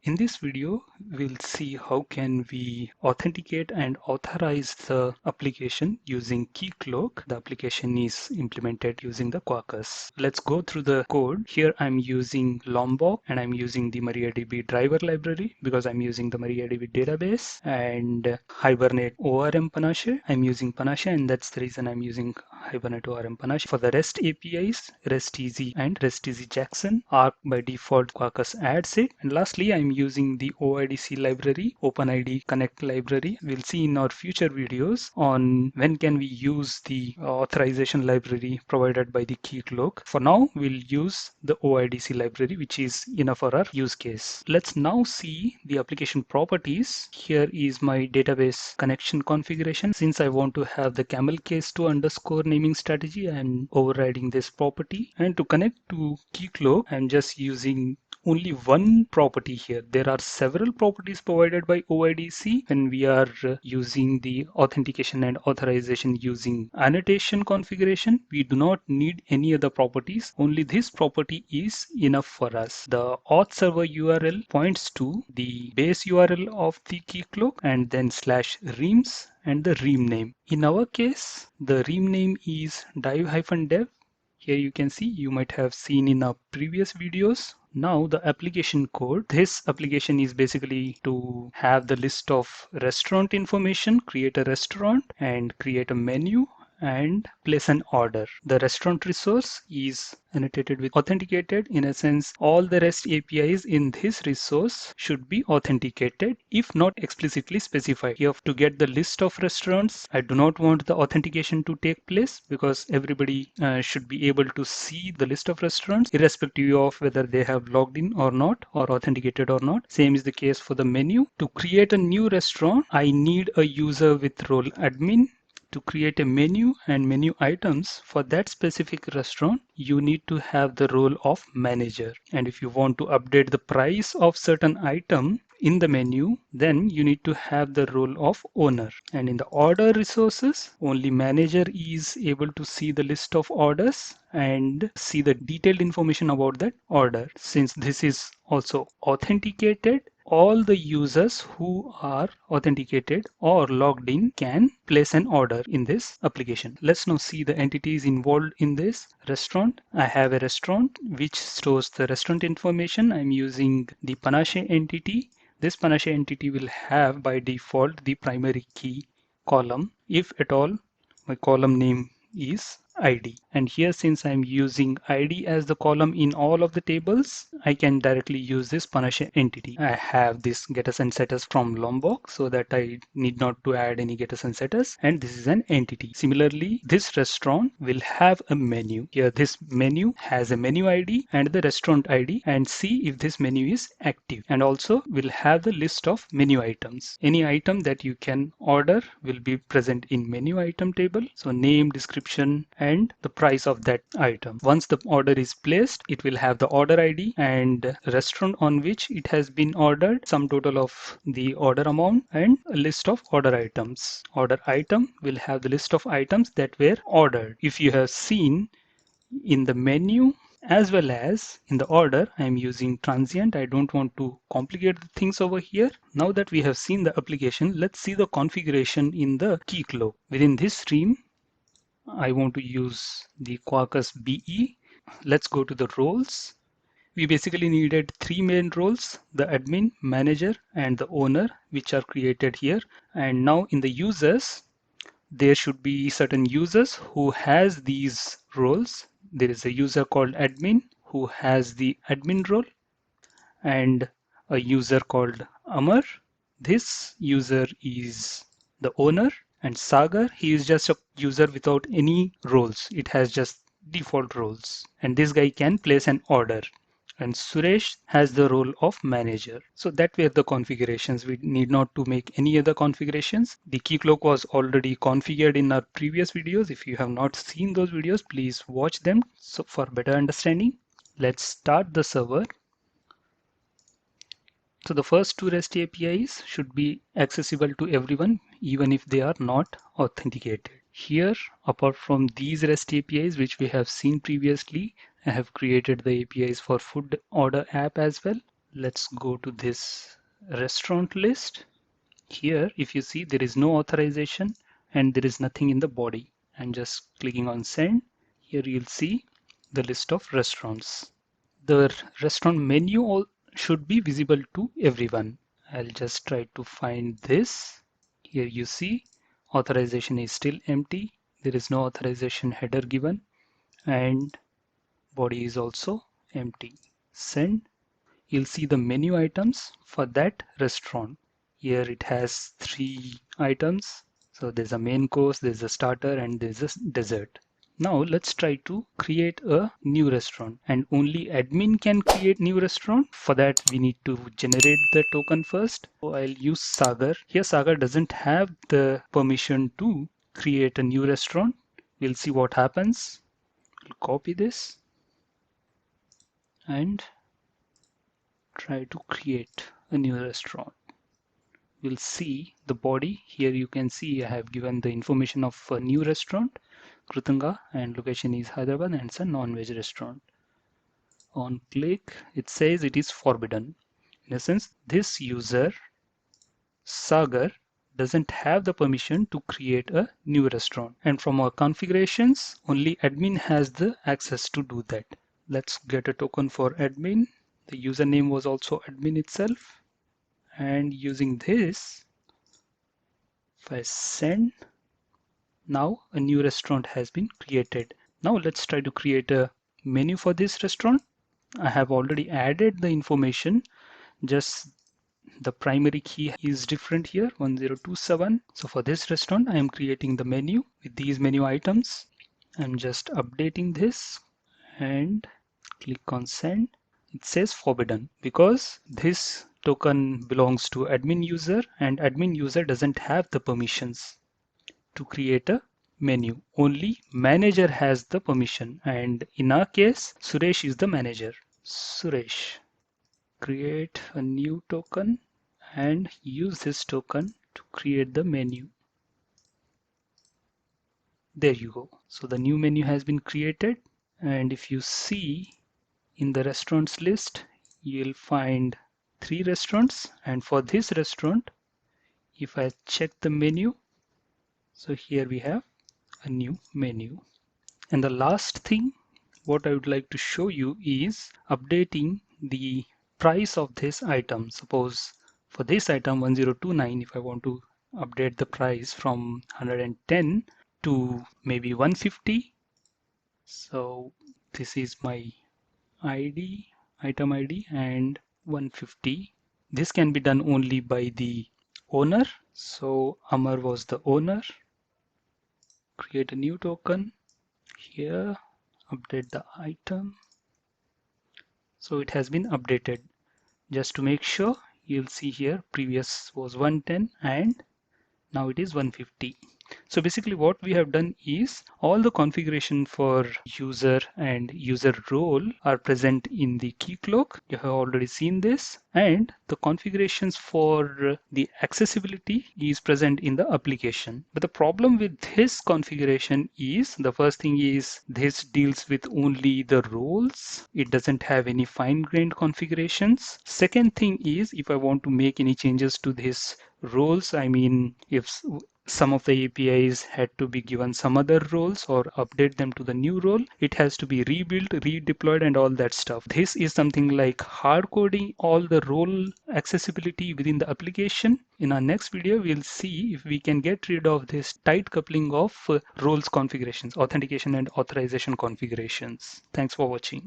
In this video, we'll see how can we authenticate and authorize the application using keycloak. The application is implemented using the Quarkus. Let's go through the code. Here I'm using Lombok and I'm using the MariaDB driver library because I'm using the MariaDB database, and Hibernate ORM Panache. I'm using Panache, and that's the reason I'm using Hibernate ORM Panache. For the REST APIs, REST-easy and REST-easy Jackson. Arc by default Quarkus adds it. And lastly, I'm using the OIDC library, OpenID Connect library. We'll see in our future videos on when can we use the authorization library provided by the keycloak. For now, we'll use the OIDC library, which is enough for our use case. Let's now see the application properties. Here is my database connection configuration. Since I want to have the camel case to underscore naming strategy, I'm overriding this property. And to connect to keycloak, I'm just using only one property here. There are several properties provided by OIDC when we are using the authentication and authorization using annotation configuration. We do not need any other properties. Only this property is enough for us. The auth server URL points to the base URL of the keycloak and then /reams and the ream name. In our case, the ream name is dive-dev. Here you can see, you might have seen in our previous videos. Now the application code. This application is basically to have the list of restaurant information, create a restaurant and create a menu and place an order. The restaurant resource is annotated with authenticated. In a sense, all the REST APIs in this resource should be authenticated if not explicitly specified. Here to get the list of restaurants, I do not want the authentication to take place because everybody should be able to see the list of restaurants irrespective of whether they have logged in or not or authenticated or not. Same is the case for the menu. To create a new restaurant, I need a user with role admin. To create a menu and menu items for that specific restaurant, you need to have the role of manager. And if you want to update the price of certain item in the menu, then you need to have the role of owner. And in the order resources, only manager is able to see the list of orders and see the detailed information about that order. Since this is also authenticated, all the users who are authenticated or logged in can place an order in this application. Let's now see the entities involved in this restaurant. I have a restaurant which stores the restaurant information. I'm using the Panache entity. This Panache entity will have by default the primary key column. If at all, my column name is ID. And here, since I'm using ID as the column in all of the tables, I can directly use this Panache entity. I have this getters and setters from Lombok so that I need not to add any getters and setters. And this is an entity. Similarly, this restaurant will have a menu. Here, this menu has a menu ID and the restaurant ID, and see if this menu is active. And also will have the list of menu items. Any item that you can order will be present in menu item table. So name, description, and the price of that item. Once the order is placed, it will have the order ID and restaurant on which it has been ordered, sum total of the order amount, and a list of order items. Order item will have the list of items that were ordered. If you have seen in the menu as well as in the order, I am using transient. I don't want to complicate the things over here. Now that we have seen the application, let's see the configuration in the keycloak. Within this stream, I want to use the Quarkus BE. Let's go to the roles. We basically needed three main roles, the admin, manager, and the owner, which are created here. And now in the users, there should be certain users who has these roles. There is a user called admin who has the admin role, and a user called Amar. This user is the owner. And Sagar, he is just a user without any roles. It has just default roles. And this guy can place an order. And Suresh has the role of manager. So that were the configurations. We need not to make any other configurations. The keycloak was already configured in our previous videos. If you have not seen those videos, please watch them so for better understanding. Let's start the server. So the first two REST APIs should be accessible to everyone, even if they are not authenticated. Here, apart from these REST APIs, which we have seen previously, I have created the APIs for food order app as well. Let's go to this restaurant list. Here, if you see, there is no authorization and there is nothing in the body. I'm just clicking on send. Here you'll see the list of restaurants. The restaurant menu should be visible to everyone. I'll just try to find this. Here you see authorization is still empty. There is no authorization header given and body is also empty. Send. You'll see the menu items for that restaurant. Here it has 3 items. So there's a main course, there's a starter, and there's a dessert. Now let's try to create a new restaurant, and only admin can create new restaurant. For that we need to generate the token first. So I'll use Sagar. Here Sagar doesn't have the permission to create a new restaurant. We'll see what happens. I'll copy this and try to create a new restaurant. We'll see the body. Here you can see I have given the information of a new restaurant, Krutanga, and location is Hyderabad, and it's a non-veg restaurant. On click, it says it is forbidden. In essence, this user, Sagar, doesn't have the permission to create a new restaurant. And from our configurations, only admin has the access to do that. Let's get a token for admin. The username was also admin itself. And using this, if I send, now a new restaurant has been created. Now let's try to create a menu for this restaurant. I have already added the information, just the primary key is different here, 1027. So for this restaurant, I am creating the menu with these menu items. I'm just updating this and click on send. It says forbidden because this token belongs to admin user and admin user doesn't have the permissions to create a menu. Only manager has the permission, and in our case Suresh is the manager. Suresh, create a new token and use this token to create the menu. There you go. So the new menu has been created, and if you see in the restaurants list, you'll find 3 restaurants, and for this restaurant, if I check the menu, so here we have a new menu. And the last thing what I would like to show you is updating the price of this item. Suppose for this item 1029, if I want to update the price from 110 to maybe 150, so this is my ID, item ID, and 150. This can be done only by the owner. So Amar was the owner. Create a new token here, update the item. So it has been updated. Just to make sure, you'll see here previous was 110 and now it is 150. So basically what we have done is all the configuration for user and user role are present in the keycloak. You have already seen this, and the configurations for the accessibility is present in the application. But the problem with this configuration is the first thing is this deals with only the roles. It doesn't have any fine-grained configurations. Second thing is if I want to make any changes to this roles, I mean if some of the APIs had to be given some other roles or update them to the new role, it has to be rebuilt, redeployed, and all that stuff. This is something like hard coding all the role accessibility within the application. In our next video, we'll see if we can get rid of this tight coupling of roles configurations, authentication and authorization configurations. Thanks for watching.